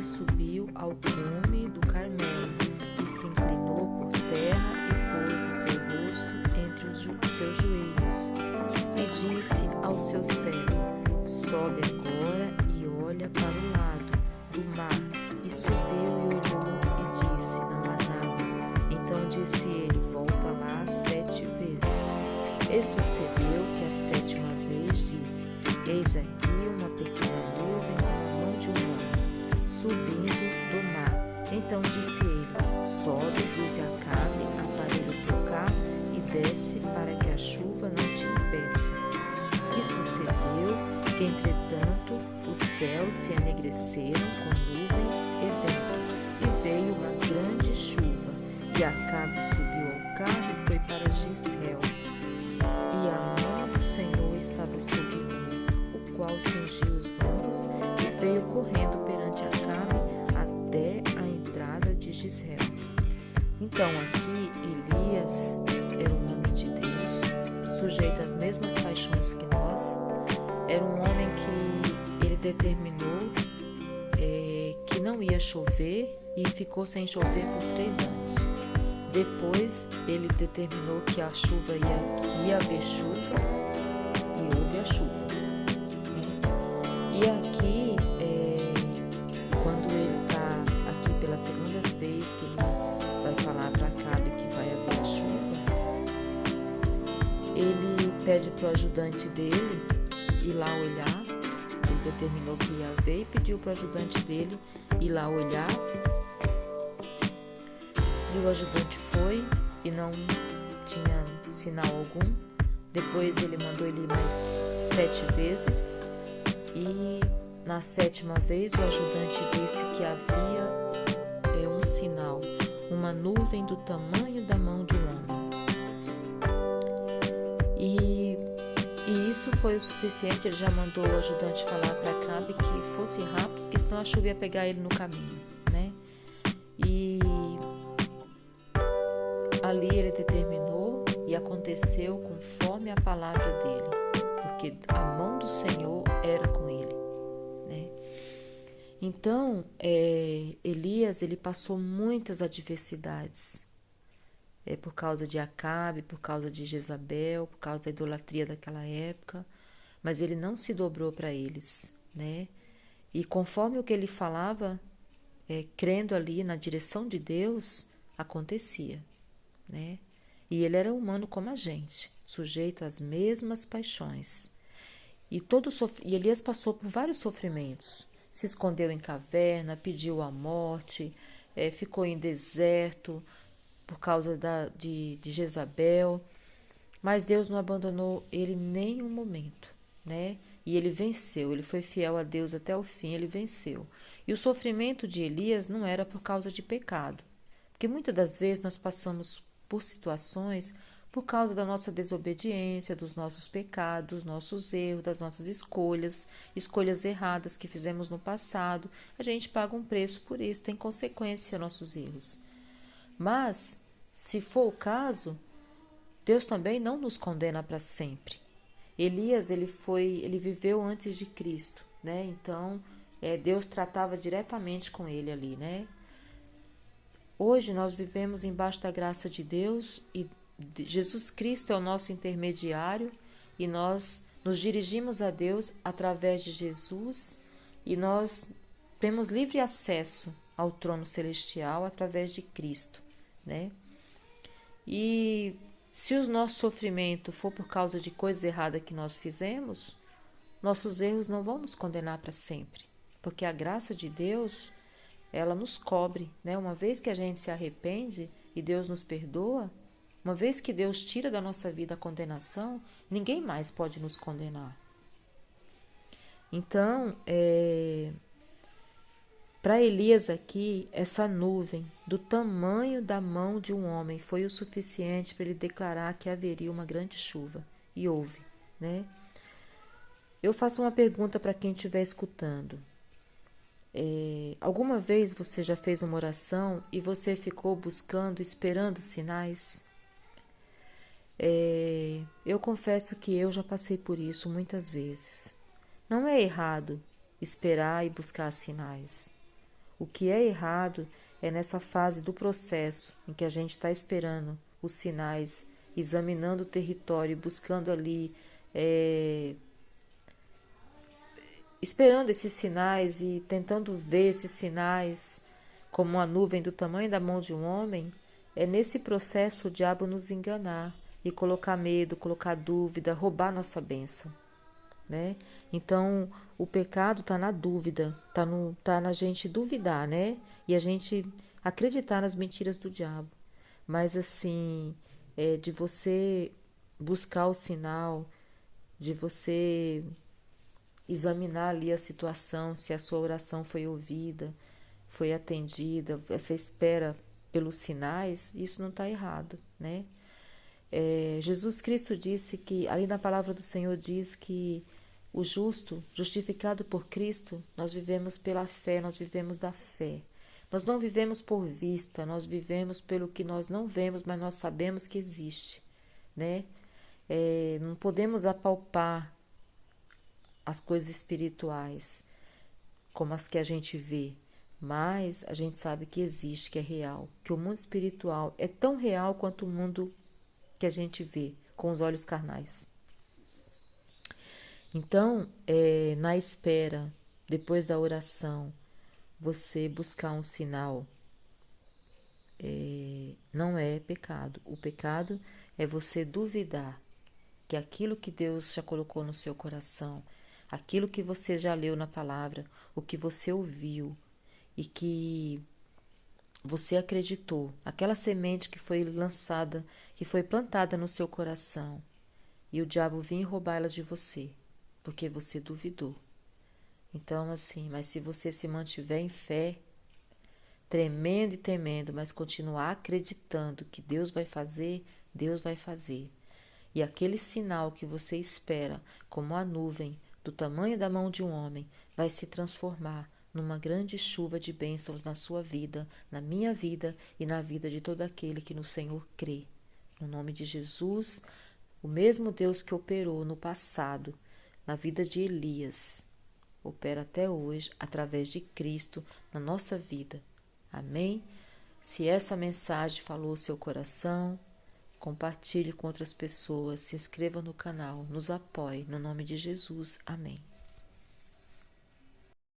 Elias subiu ao cume do Carmelo e se inclinou por terra e pôs o seu rosto entre os seus joelhos. E disse ao seu servo: sobe agora e olha para o lado do mar. E subiu e olhou e disse: não há nada. Então disse ele: volta lá 7 vezes. E sucedeu que a 7ª vez disse: eis aqui uma pequena nuvem com a mão de um homem, subindo do mar. Então disse ele: sobe, diz a Acabe, aparelha o teu carro e desce, para que a chuva não te impeça. E sucedeu que, entretanto, os céus se enegreceram com nuvens e vento, e veio uma grande chuva. E Acabe subiu ao carro e foi para Jezreel. E a mão do Senhor estava sobre Elias, o qual cingiu os lombos e veio correndo perante Acabe até a entrada de Jezreel. Então aqui Elias era um homem de Deus, sujeito às mesmas paixões que nós. Era um homem que ele determinou que não ia chover e ficou sem chover por 3 anos. Depois ele determinou que a chuva ia haver chuva e houve a chuva. E aqui, quando ele está aqui pela 2ª vez que ele vai falar para Acabe que vai haver a chuva, ele pede para o ajudante dele ir lá olhar. Ele determinou que ia haver e pediu para o ajudante dele ir lá olhar. E o ajudante foi e não tinha sinal algum. Depois ele mandou ele ir mais 7 vezes. E na 7ª vez o ajudante disse que havia um sinal, uma nuvem do tamanho da mão de um homem. E isso foi o suficiente. Ele já mandou o ajudante falar para Acabe que fosse rápido, porque senão a chuva ia pegar ele no caminho, né? E ali ele determinou e aconteceu conforme a palavra dele, porque a mão do Senhor era com ele, né? Então, Elias, ele passou muitas adversidades, por causa de Acabe, por causa de Jezabel, por causa da idolatria daquela época, mas ele não se dobrou para eles, né? E conforme o que ele falava, crendo ali na direção de Deus, acontecia, né? E ele era humano como a gente, sujeito às mesmas paixões. E Elias passou por vários sofrimentos. Se escondeu em caverna, pediu a morte, ficou em deserto por causa de Jezabel. Mas Deus não abandonou ele em nenhum momento, né? E ele venceu, ele foi fiel a Deus até o fim, ele venceu. E o sofrimento de Elias não era por causa de pecado, porque muitas das vezes nós passamos por situações por causa da nossa desobediência, dos nossos pecados, dos nossos erros, das nossas escolhas erradas que fizemos no passado. A gente paga um preço por isso, tem consequência aos nossos erros. Mas, se for o caso, Deus também não nos condena para sempre. Elias, ele viveu antes de Cristo, né? Então, Deus tratava diretamente com ele ali, né? Hoje nós vivemos embaixo da graça de Deus e Jesus Cristo é o nosso intermediário e nós nos dirigimos a Deus através de Jesus e nós temos livre acesso ao trono celestial através de Cristo, né? E se o nosso sofrimento for por causa de coisas erradas que nós fizemos, nossos erros não vão nos condenar para sempre, porque a graça de Deus, ela nos cobre, né? Uma vez que a gente se arrepende e Deus nos perdoa, uma vez que Deus tira da nossa vida a condenação, ninguém mais pode nos condenar. Então, para Elias aqui, essa nuvem do tamanho da mão de um homem foi o suficiente para ele declarar que haveria uma grande chuva. E houve, né? Eu faço uma pergunta para quem estiver escutando. Alguma vez você já fez uma oração e você ficou buscando, esperando sinais? Eu confesso que eu já passei por isso muitas vezes. Não é errado esperar e buscar sinais. O que é errado é nessa fase do processo em que a gente está esperando os sinais, examinando o território, buscando ali, esperando esses sinais e tentando ver esses sinais como uma nuvem do tamanho da mão de um homem. É nesse processo o diabo nos enganar e colocar medo, colocar dúvida, roubar nossa bênção, né? Então, o pecado está na dúvida, tá na gente duvidar, né? E a gente acreditar nas mentiras do diabo. Mas assim, de você buscar o sinal, de você examinar ali a situação, se a sua oração foi ouvida, foi atendida, essa espera pelos sinais, isso não está errado, né? Jesus Cristo disse que, ali na palavra do Senhor diz que o justo, justificado por Cristo, nós vivemos pela fé, nós vivemos da fé. Nós não vivemos por vista, nós vivemos pelo que nós não vemos, mas nós sabemos que existe, né? Não podemos apalpar as coisas espirituais como as que a gente vê, mas a gente sabe que existe, que é real, que o mundo espiritual é tão real quanto o mundo que a gente vê com os olhos carnais. Então, na espera, depois da oração, você buscar um sinal, não é pecado. O pecado é você duvidar que aquilo que Deus já colocou no seu coração, aquilo que você já leu na palavra, o que você ouviu e que você acreditou, aquela semente que foi lançada, que foi plantada no seu coração, e o diabo vinha roubar ela de você, porque você duvidou. Então, assim, mas se você se mantiver em fé, tremendo e temendo, mas continuar acreditando que Deus vai fazer, Deus vai fazer. E aquele sinal que você espera, como a nuvem, do tamanho da mão de um homem, vai se transformar numa grande chuva de bênçãos na sua vida, na minha vida e na vida de todo aquele que no Senhor crê. No nome de Jesus, o mesmo Deus que operou no passado, na vida de Elias, opera até hoje através de Cristo na nossa vida. Amém? Se essa mensagem falou ao seu coração, compartilhe com outras pessoas, se inscreva no canal, nos apoie, no nome de Jesus. Amém.